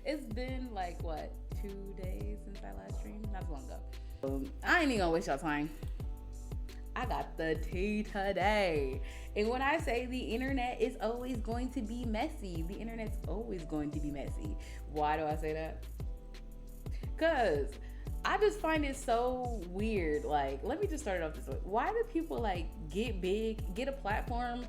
It's been like what, 2 days since I last streamed? Not too long ago. I ain't even gonna waste y'all time. I got the tea today. And when I say the internet is always going to be messy, the internet's always going to be messy. Why do I say that? Because I just find it so weird. Like, let me just start it off this way. Why do people like get big, get a platform,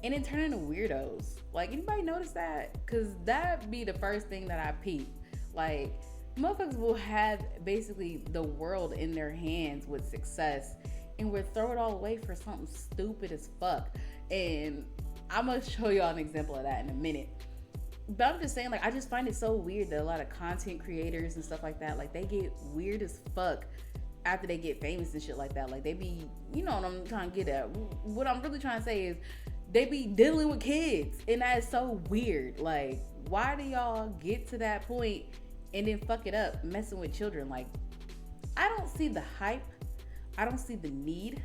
and then turn into weirdos? Like, anybody notice that? Because that be the first thing that I peep. Like, motherfuckers will have basically the world in their hands with success and would throw it all away for something stupid as fuck. And I'm gonna show y'all an example of that in a minute. But I'm just saying, like, I just find it so weird that a lot of content creators and stuff like that, like, they get weird as fuck after they get famous and shit like that. Like, they be, you know what I'm trying to get at. What I'm really trying to say is they be dealing with kids, and that is so weird. Like, why do y'all get to that point and then fuck it up messing with children? Like, I don't see the hype. I don't see the need.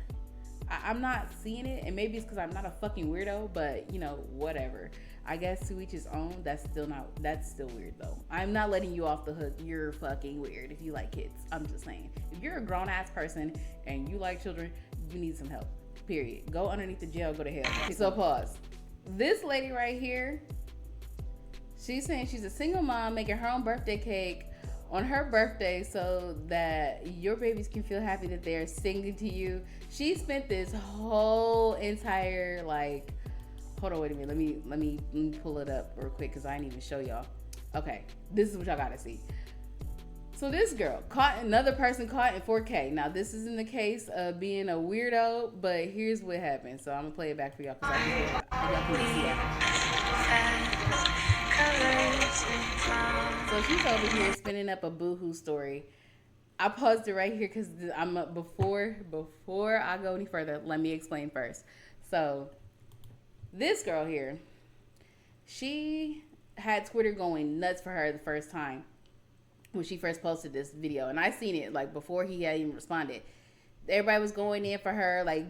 I'm not seeing it, and maybe it's because I'm not a fucking weirdo, but, you know, whatever. I guess to each his own. That's still weird though. I'm not letting you off the hook. You're fucking weird if you like kids. I'm just saying. If you're a grown ass person and you like children, you need some help. Period. Go underneath the jail, go to hell. So pause. This lady right here, she's saying she's a single mom making her own birthday cake on her birthday so that your babies can feel happy that they're singing to you. She spent this whole entire, like, hold on, wait a minute. Let me pull it up real quick because I didn't even show y'all. Okay, this is what y'all gotta see. So this girl caught another person caught in 4K. Now this isn't the case of being a weirdo, but here's what happened. So I'm gonna play it back for y'all because y'all can see that. So she's over here spinning up a boohoo story. I paused it right here because I'm before I go any further. Let me explain first. So this girl here, she had Twitter going nuts for her the first time when she first posted this video, and I seen it like before he had even responded. Everybody was going in for her, like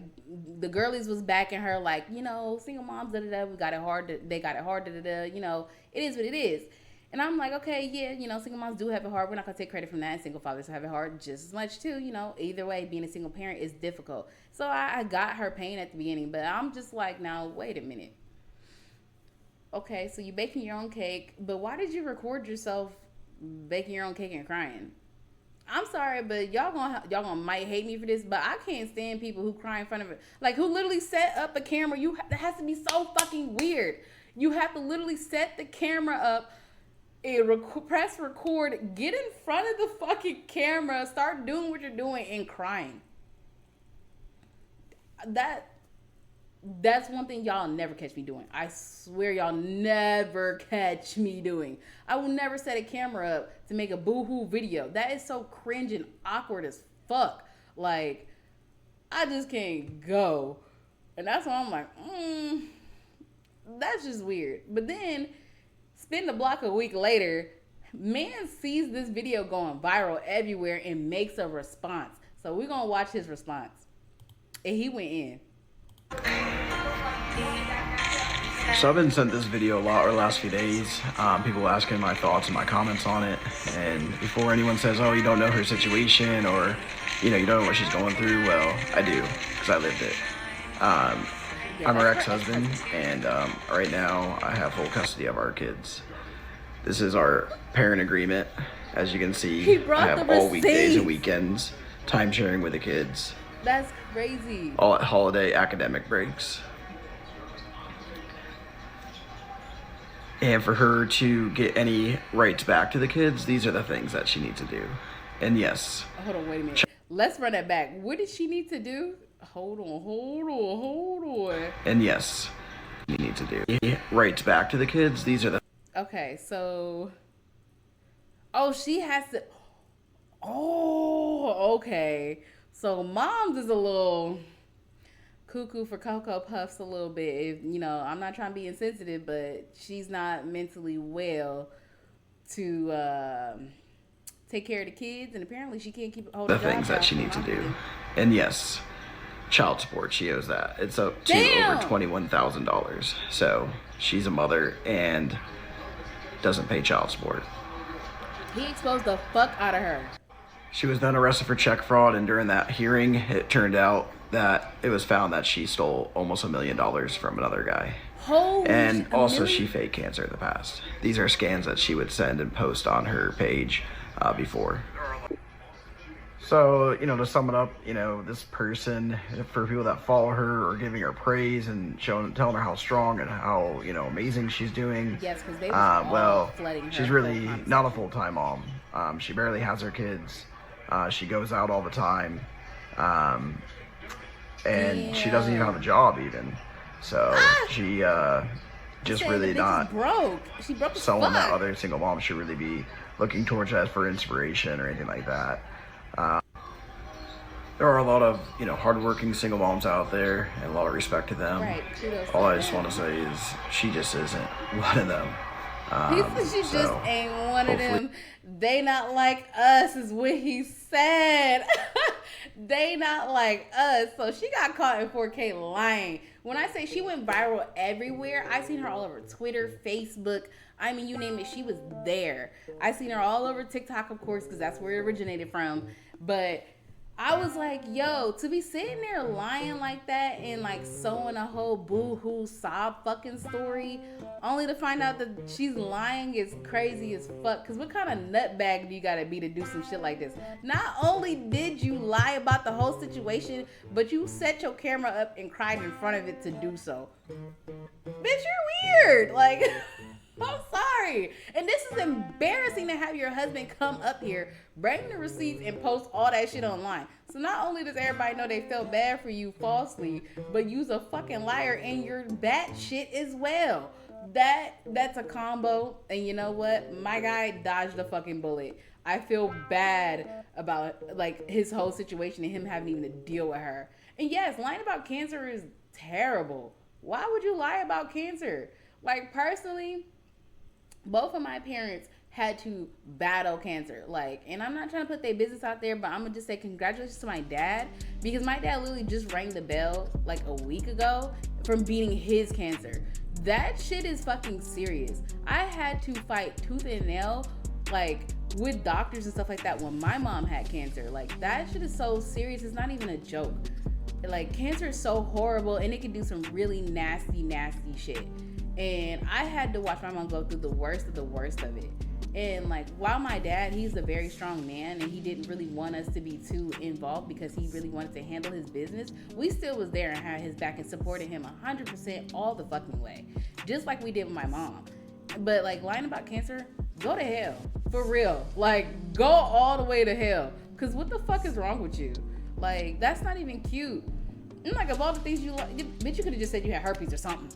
the girlies was backing her, like, you know, single moms, da da da, we got it hard, they got it hard, da da da, you know, it is what it is. And I'm like, okay, yeah, you know, single moms do have it hard. We're not gonna take credit from that. Single fathers have it hard just as much too, you know. Either way, being a single parent is difficult. So I got her pain at the beginning, but I'm just like, now wait a minute. Okay, so you're baking your own cake, but why did you record yourself baking your own cake and crying? I'm sorry, but y'all gonna might hate me for this, but I can't stand people who cry in front of it, like who literally set up a camera. That has to be so fucking weird. You have to literally set the camera up, press record, get in front of the fucking camera, start doing what you're doing, and crying. That's one thing y'all never catch me doing. I swear y'all never catch me doing. I will never set a camera up to make a boohoo video. That is so cringe and awkward as fuck. Like, I just can't go. And that's why I'm like, that's just weird. But then, spin the block a week later, man sees this video going viral everywhere and makes a response. So we're going to watch his response. And he went in. So I've been sent this video a lot over the last few days. People asking my thoughts and my comments on it. And before anyone says, oh, you don't know her situation, or, you know, you don't know what she's going through, well, I do, because I lived it. I'm her ex-husband, and right now I have full custody of our kids. This is our parent agreement. As you can see, I have all weekdays and weekends, time sharing with the kids. That's crazy. All at holiday academic breaks. And for her to get any rights back to the kids, these are the things that she needs to do. And yes. Hold on, wait a minute. Let's run that back. What did she need to do? Hold on. And yes, you need to do rights back to the kids. These are the. Okay, so. Oh, she has to. Oh, okay. So moms is a little cuckoo for Cocoa Puffs a little bit. If, you know, I'm not trying to be insensitive, but she's not mentally well to take care of the kids, and apparently she can't keep hold the things that she needs to do. And yes, child support, she owes that. It's up to over $21,000. So she's a mother, and doesn't pay child support. He exposed the fuck out of her. She was then arrested for check fraud, and during that hearing, it turned out that it was found that she stole almost $1 million from another guy. Holy and shit, also really? she faked cancer in the past. These are scans that she would send and post on her page before. So, to sum it up, this person, for people that follow her or giving her praise and telling her how strong and how, amazing she's doing. Yes, because they were flooding her. She's really not a full-time mom. She barely has her kids. She goes out all the time. And she doesn't even have a job even. So she just really not broke. She broke someone that other single moms should really be looking towards that for inspiration or anything like that. There are a lot of hardworking single moms out there, and a lot of respect to them. Right. All I just want to say is she just isn't one of them. She just ain't one of them. They not like us is what he said. They not like us. So she got caught in 4K lying. When I say she went viral everywhere, I seen her all over Twitter, Facebook. I mean, you name it, she was there. I seen her all over TikTok, of course, because that's where it originated from. But I was like, yo, to be sitting there lying like that and like sewing a whole boo-hoo sob fucking story only to find out that she's lying is crazy as fuck. Because what kind of nutbag do you gotta be to do some shit like this? Not only did you lie about the whole situation, but you set your camera up and cried in front of it to do so. Bitch, you're weird. Like... I'm sorry. And this is embarrassing to have your husband come up here, bring the receipts, and post all that shit online. So not only does everybody know they felt bad for you falsely, but you's a fucking liar and you're bat shit as well. That's a combo. And you know what? My guy dodged a fucking bullet. I feel bad about like his whole situation and him having even to deal with her. And yes, lying about cancer is terrible. Why would you lie about cancer? Like personally, both of my parents had to battle cancer. And I'm not trying to put their business out there, but I'm gonna just say congratulations to my dad, because my dad literally just rang the bell like a week ago from beating his cancer. That shit is fucking serious. I had to fight tooth and nail, with doctors and stuff like that when my mom had cancer. That shit is so serious. It's not even a joke. Cancer is so horrible, and it can do some really nasty shit. And I had to watch my mom go through the worst of it. And while my dad, he's a very strong man and he didn't really want us to be too involved because he really wanted to handle his business, we still was there and had his back and supported him 100% all the fucking way. Just like we did with my mom. But lying about cancer, go to hell. For real. Go all the way to hell. Cause what the fuck is wrong with you? That's not even cute. And of all the things you bitch, you could have just said you had herpes or something.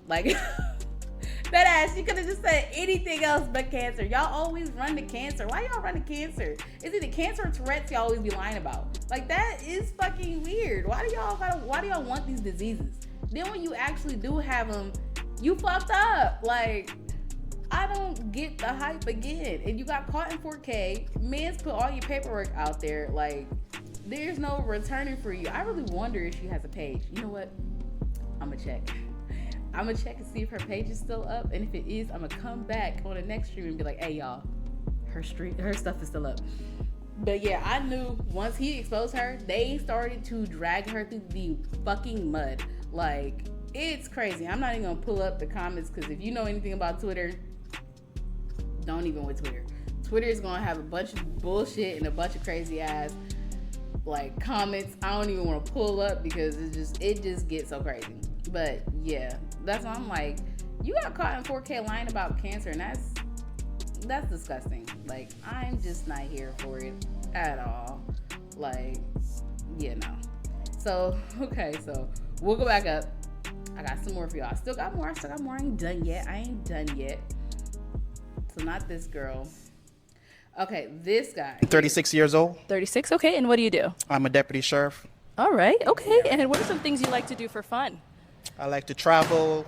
That ass, you could have just said anything else but cancer. Y'all always run to cancer. Why y'all run to cancer? It's either cancer or Tourette's y'all always be lying about. That is fucking weird. Why do y'all want these diseases? Then when you actually do have them, you fucked up. I don't get the hype again. And you got caught in 4K. Man's put all your paperwork out there. There's no returning for you. I really wonder if she has a page. You know what? I'm gonna check. I'm gonna check and see if her page is still up, and if it is, I'm gonna come back on the next stream and be like, hey y'all, her stuff is still up. But yeah, I knew once he exposed her, they started to drag her through the fucking mud. It's crazy. I'm not even gonna pull up the comments, because if you know anything about Twitter, don't even with Twitter. Twitter is gonna have a bunch of bullshit and a bunch of crazy ass comments. I don't even want to pull up because it just gets so crazy. But yeah, that's why I'm you got caught in 4K lying about cancer, and that's disgusting. I'm just not here for it at all. No. So okay, so we'll go back up. I got some more for y'all. I still got more. I ain't done yet. So not this girl. Okay, this guy. 36 years old. 36, okay. And what do you do? I'm a deputy sheriff. All right, okay. And what are some things you like to do for fun? I like to travel.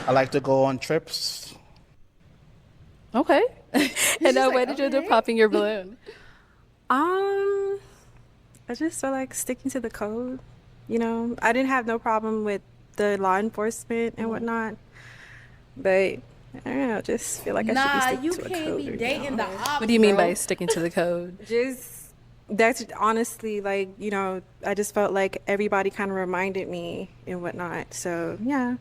I like to go on trips. Okay. And when did you end up popping your balloon? I just felt like sticking to the code. I didn't have no problem with the law enforcement and whatnot. But I don't know. Just feel like I Nah, should be you sticking to a can't code. be or dating the something. ops. What do you mean bro. by sticking to the code? Just that's honestly like, you know, I just felt like everybody kind of reminded me and whatnot. So yeah,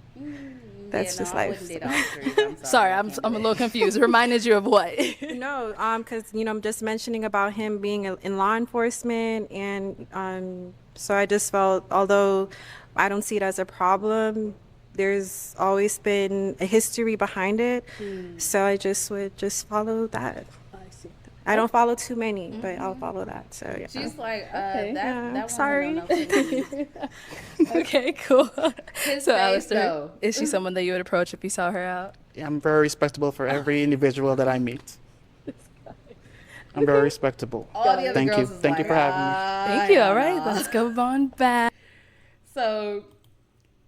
that's Yeah, no, just I life. wouldn't date officers. I'm sorry. Sorry, I I'm can't a do little it. confused. Reminded you of what? No, because you know, I'm just mentioning about him being in law enforcement, and so I just felt, although I don't see it as a problem, there's always been a history behind it. So I just would just follow that. I see. I don't follow too many, but I'll follow that. So yeah. She's like, Okay. that one's Sorry. a no-no for me. Okay, cool. His So, face, Alistair, though. is she someone that you would approach if you saw her out? I'm very respectable for every individual that I meet. I'm very respectable. All the other Thank you. girls is Thank you like, for having me. Thank you. All hell right, no." let's go on back. So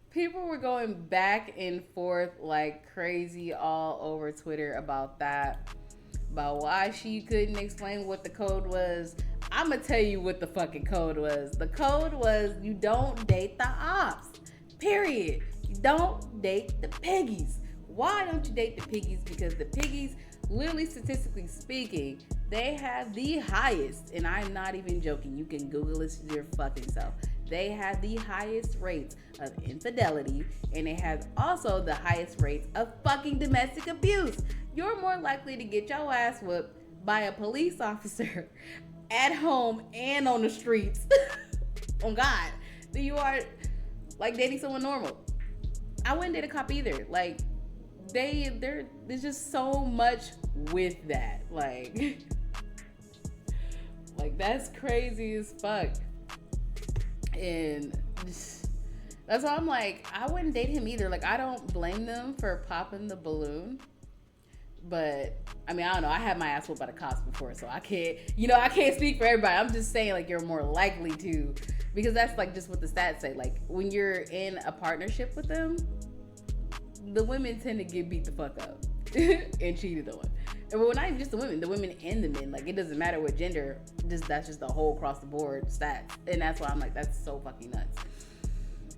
people were going back and forth like crazy all over Twitter about that, about why she couldn't explain what the code was. I'm gonna tell you what the fucking code was. The code was you don't date the ops. Period. You don't date the piggies. Why don't you date the piggies? Because the piggies, literally statistically speaking, they have the highest, and I'm not even joking, you can Google this your fucking self. They have the highest rates of infidelity, and they have also the highest rates of fucking domestic abuse. You're more likely to get your ass whooped by a police officer at home and on the streets, on God, than you are like dating someone normal. I wouldn't date a cop either. Like, there's just so much with that. Like that's crazy as fuck. And that's why I'm like, I wouldn't date him either. Like, I don't blame them for popping the balloon. But I mean, I don't know. I had my ass whooped by the cops before, so I can't speak for everybody. I'm just saying, like, you're more likely to, because that's like just what the stats say. Like, when you're in a partnership with them, the women tend to get beat the fuck up and cheated on. And well, not even just the women and the men. Like, it doesn't matter what gender. That's just the whole across the board stats. And that's why I'm like, that's so fucking nuts.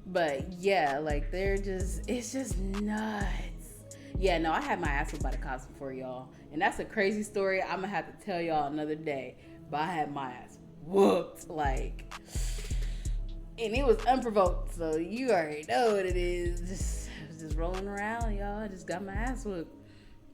But yeah, like, it's just nuts. Yeah, no, I had my ass whooped by the cops before, y'all. And that's a crazy story I'm gonna have to tell y'all another day. But I had my ass whooped, like, and it was unprovoked. So you already know what it is. Just rolling around, y'all. I just got my ass whooped.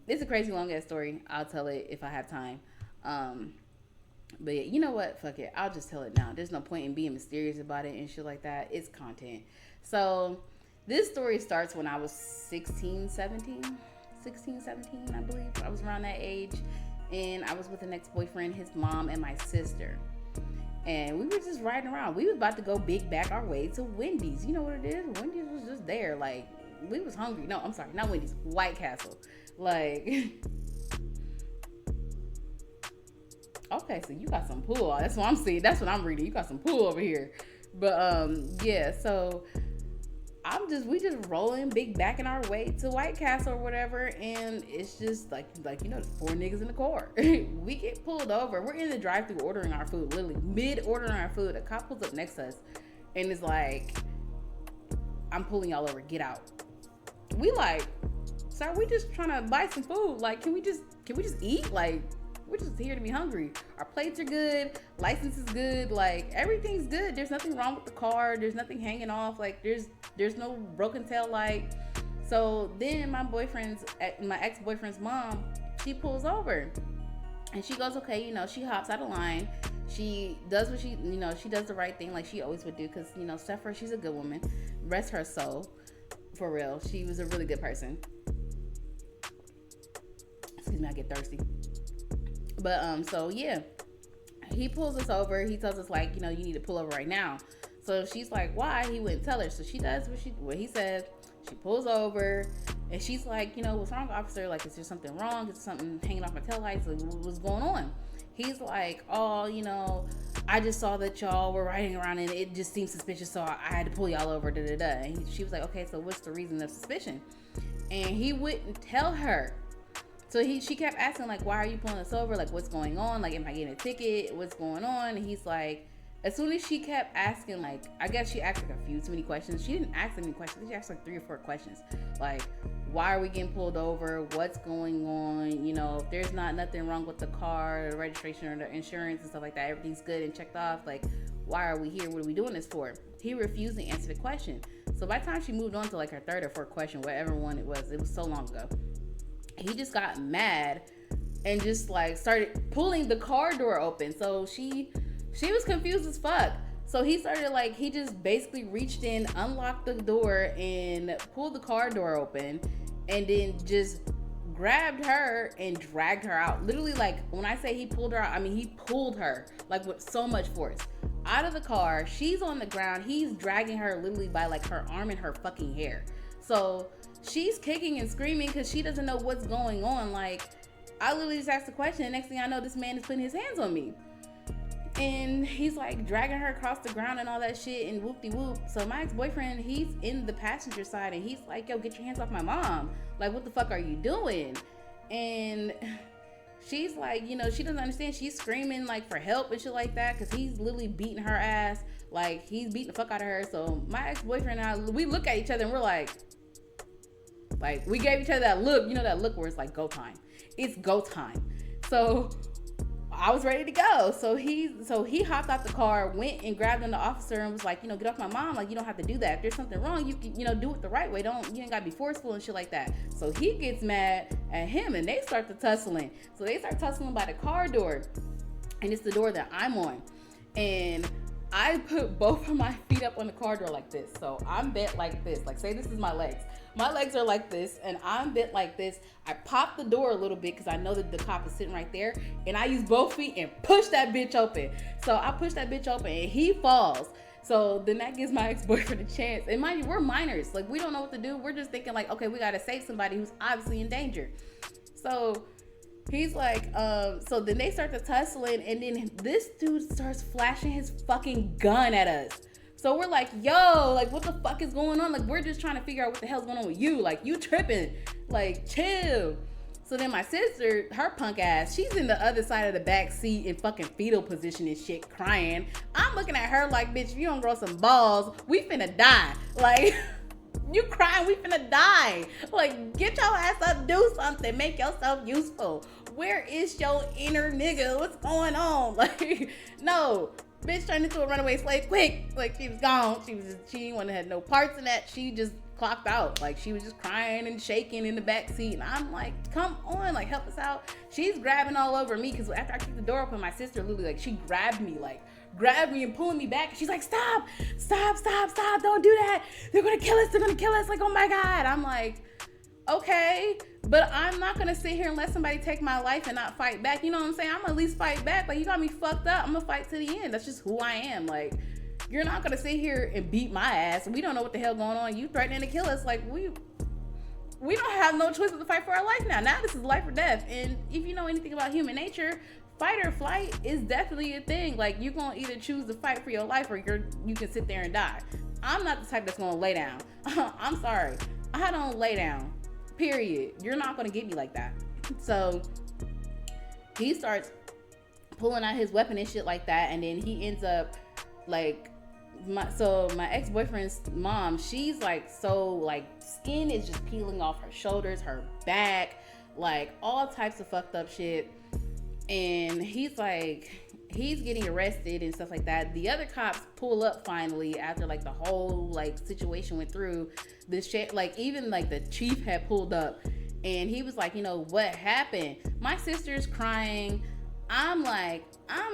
It's a crazy long ass story. I'll tell it if I have time. But yeah, you know what? Fuck it. I'll just tell it now. There's no point in being mysterious about it and shit like that. It's content. So this story starts when I was 16, 17, I believe. I was around that age. And I was with an ex-boyfriend, his mom, and my sister. And we were just riding around. We was about to go big back our way to Wendy's. You know what it is? Wendy's was just there. Like, we was hungry. No, I'm sorry. Not Wendy's. White Castle. Like, okay, so you got some pool. That's what I'm seeing. That's what I'm reading. You got some pool over here. But, yeah, so we just rolling big back in our way to White Castle or whatever, and it's just like you know, there's 4 niggas in the car. We get pulled over. We're in the drive-thru ordering our food, literally mid ordering our food. A cop pulls up next to us and is like, "I'm pulling y'all over. Get out." We like, "Sir, we just trying to buy some food. Like, can we just eat? Like, we're just here to be hungry. Our plates are good. License is good. Like, everything's good. There's nothing wrong with the car. There's nothing hanging off. Like, there's no broken tail light." So then my ex-boyfriend's mom, she pulls over and she goes, okay, you know, she hops out of line. She does what she does the right thing, like she always would do. Cause, you know, Sephora, she's a good woman. Rest her soul. For real. She was a really good person. Excuse me, I get thirsty. But, so yeah, he pulls us over. He tells us, like, you know, you need to pull over right now. So she's like, why? He wouldn't tell her. So she does what he says. She pulls over and she's like, you know, what's wrong, officer? Like, is there something wrong? Is there something hanging off my taillights? Like, what's going on? He's like, oh, you know, I just saw that y'all were riding around and it just seemed suspicious, so I had to pull y'all over, da-da-da. And she was like, okay, so what's the reason of suspicion? And he wouldn't tell her. So she kept asking, like, why are you pulling us over? Like, what's going on? Like, am I getting a ticket? What's going on? And he's like, as soon as she kept asking, like, I guess she asked like a few too many questions. She didn't ask any questions. She asked like 3 or 4 questions. Like, why are we getting pulled over? What's going on? You know, if there's not nothing wrong with the car, the registration, or the insurance and stuff like that, everything's good and checked off. Like, why are we here? What are we doing this for? He refused to answer the question. So by the time she moved on to like her 3rd or 4th question, whatever one it was so long ago, he just got mad and just like started pulling the car door open. So she was confused as fuck. So he started like, he just basically reached in, unlocked the door and pulled the car door open, and then just grabbed her and dragged her out. Literally, like, when I say he pulled her out, I mean he pulled her like with so much force out of the car. She's on the ground. He's dragging her literally by like her arm and her fucking hair. So she's kicking and screaming because she doesn't know what's going on. Like, I literally just asked the question, and next thing I know, this man is putting his hands on me. And he's like dragging her across the ground and all that shit and whoop-de-whoop. So my ex-boyfriend, he's in the passenger side and he's like, yo, get your hands off my mom. Like, what the fuck are you doing? And she's like, you know, she doesn't understand. She's screaming like for help and shit like that because he's literally beating her ass. Like, he's beating the fuck out of her. So my ex-boyfriend and I, we look at each other and we're like, we gave each other that look, you know, that look where it's like, go time. It's go time. So I was ready to go. So he hopped out the car, went and grabbed on the officer and was like, you know, get off my mom. Like, you don't have to do that. If there's something wrong, you can, you know, do it the right way. You ain't gotta be forceful and shit like that. So he gets mad at him and they start to tussling. So they start tussling by the car door, and it's the door that I'm on. And I put both of my feet up on the car door like this. So I'm bent like this. Like, say this is my legs. My legs are like this, and I'm bent like this. I pop the door a little bit because I know that the cop is sitting right there, and I use both feet and push that bitch open. So I push that bitch open, and he falls. So then that gives my ex-boyfriend a chance. And mind you, we're minors. Like, we don't know what to do. We're just thinking like, okay, we got to save somebody who's obviously in danger. So he's like, so then they start to tussling, and then this dude starts flashing his fucking gun at us. So we're like, yo, like, what the fuck is going on? Like, we're just trying to figure out what the hell's going on with you. Like, you tripping. Like, chill. So then my sister, her punk ass, she's in the other side of the back seat in fucking fetal position and shit, crying. I'm looking at her like, bitch, if you don't grow some balls, we finna die. Like, you crying, we finna die. Like, get your ass up, do something, make yourself useful. Where is your inner nigga? What's going on? Like, no. Bitch turned into a runaway slave quick. Like, she was gone. She had no parts in that. She just clocked out. Like, she was just crying and shaking in the back seat. And I'm like, come on, like, help us out. She's grabbing all over me because after I kicked the door open, my sister literally, like, she grabbed me and pulling me back. She's like, stop, don't do that. They're gonna kill us. Like, oh my God. I'm like, okay, but I'm not gonna sit here and let somebody take my life and not fight back. You know what I'm saying? I'm gonna at least fight back. Like, you got me fucked up, I'm gonna fight to the end. That's just who I am. Like, you're not gonna sit here and beat my ass. We don't know what the hell going on. You threatening to kill us. Like, we don't have no choice but to fight for our life now. Now this is life or death. And if you know anything about human nature, fight or flight is definitely a thing. Like, you're gonna either choose to fight for your life or you can sit there and die. I'm not the type that's gonna lay down. I'm sorry, I don't lay down. Period. You're not gonna get me like that. So he starts pulling out his weapon and shit like that, and then he ends up like, my ex-boyfriend's mom, she's like, so like, skin is just peeling off her shoulders, her back, like all types of fucked up shit. And he's getting arrested and stuff like that. The other cops pull up finally after like the whole like situation went through. This shit, like, even like the chief had pulled up, and he was like, you know, what happened? My sister's crying. I'm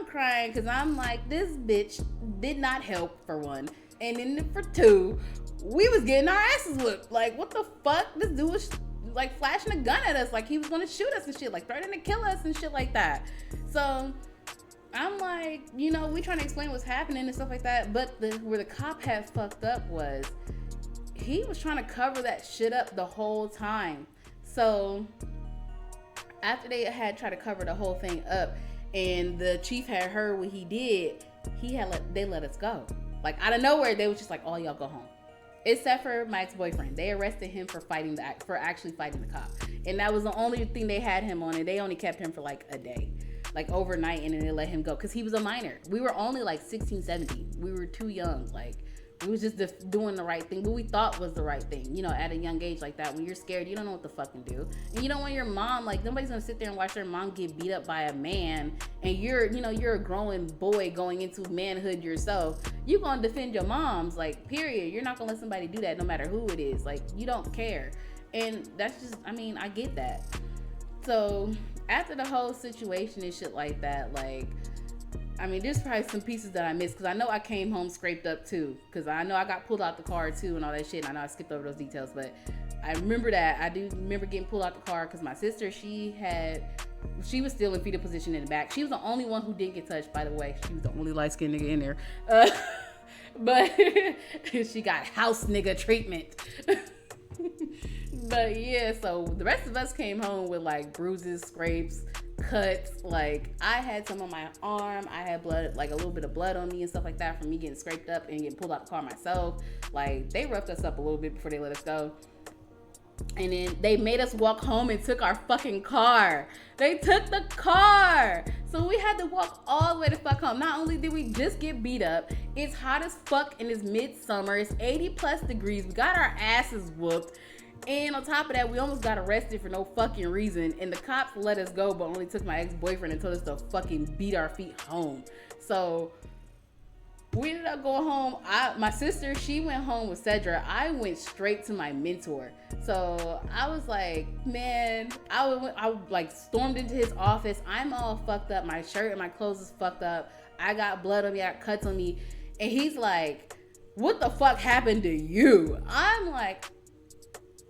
crying because I'm like, this bitch did not help, for one, and then for two, we was getting our asses whipped. Like, what the fuck? This dude was like flashing a gun at us like he was gonna shoot us and shit, like threatening to kill us and shit like that. So I'm like, you know, we trying to explain what's happening and stuff like that, but where the cop had fucked up was he was trying to cover that shit up the whole time. So after they had tried to cover the whole thing up and the chief had heard what he did, they let us go. Like, out of nowhere, they was just like, oh, y'all go home. Except for my ex-boyfriend. They arrested him for actually fighting the cop. And that was the only thing they had him on, and they only kept him for like a day. like overnight, and then they let him go because he was a minor. We were only like 16, 17. We were too young. Like, we was just doing the right thing, what we thought was the right thing, you know, at a young age like that. When you're scared, you don't know what to fucking do, and you don't want your mom, like, nobody's gonna sit there and watch their mom get beat up by a man, and you're a growing boy going into manhood yourself. You gonna defend your moms, like, period. You're not gonna let somebody do that no matter who it is. Like, you don't care. And that's just, I mean, I get that. So after the whole situation and shit like that, like, I mean, there's probably some pieces that I missed, because I know I came home scraped up too, because I know I got pulled out the car too and all that shit, and I know I skipped over those details, but I remember that. I do remember getting pulled out the car because my sister, she was still in fetal position in the back. She was the only one who didn't get touched, by the way. She was the only light-skinned nigga in there. But she got house nigga treatment. But yeah, so the rest of us came home with like bruises, scrapes, cuts. Like, I had some on my arm. I had blood, like a little bit of blood on me and stuff like that from me getting scraped up and getting pulled out the car myself. Like, they roughed us up a little bit before they let us go. And then they made us walk home and took our fucking car. They took the car. So we had to walk all the way to fuck home. Not only did we just get beat up, it's hot as fuck and it's midsummer. It's 80 plus degrees. We got our asses whooped. And on top of that, we almost got arrested for no fucking reason. And the cops let us go, but only took my ex-boyfriend and told us to fucking beat our feet home. So we ended up going home. My sister, she went home with Cedra. I went straight to my mentor. So I was like, man, I like stormed into his office. I'm all fucked up. My shirt and my clothes is fucked up. I got blood on me. I got cuts on me. And he's like, what the fuck happened to you? I'm like,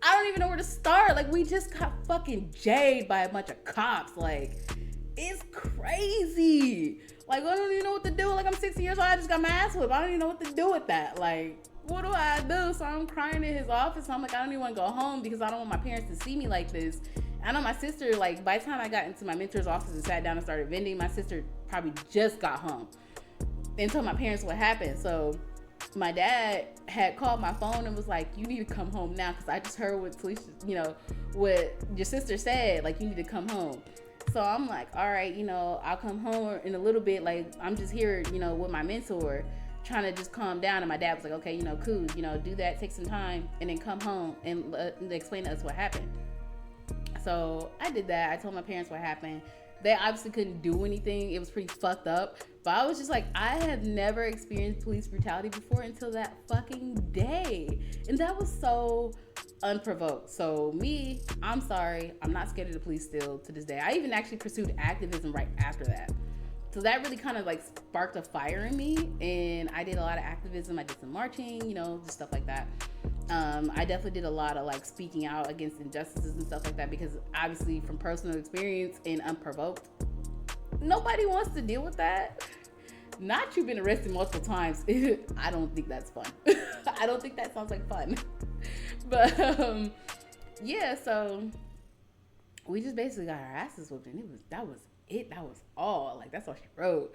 I don't even know where to start. Like, we just got fucking jayed by a bunch of cops. Like, it's crazy. Like, I don't even know what to do. Like, I'm 16 years old. I just got my ass whipped. I don't even know what to do with that. Like, what do I do? So I'm crying in his office. I'm like, I don't even want to go home because I don't want my parents to see me like this. I know my sister, like, by the time I got into my mentor's office and sat down and started venting, my sister probably just got home and told my parents what happened. So my dad had called my phone and was like, you need to come home now, because I just heard what Talisha, you know, what your sister said, like, you need to come home. So I'm like, all right, you know, I'll come home in a little bit. Like, I'm just here, you know, with my mentor, trying to just calm down. And my dad was like, okay, you know, cool, you know, do that, take some time, and then come home and explain to us what happened. So I did that. I told my parents what happened. They obviously couldn't do anything. It was pretty fucked up. But I was just like, I have never experienced police brutality before until that fucking day. And that was so unprovoked. So me, I'm sorry. I'm not scared of the police still to this day. I even actually pursued activism right after that. So that really kind of like sparked a fire in me. And I did a lot of activism. I did some marching, you know, just stuff like that. I definitely did a lot of like speaking out against injustices and stuff like that, because obviously from personal experience and unprovoked, nobody wants to deal with that. Not you've been arrested multiple times. I don't think that's fun. I don't think that sounds like fun. But yeah, so we just basically got our asses whooped, and that was it. That was all. Like, that's all she wrote.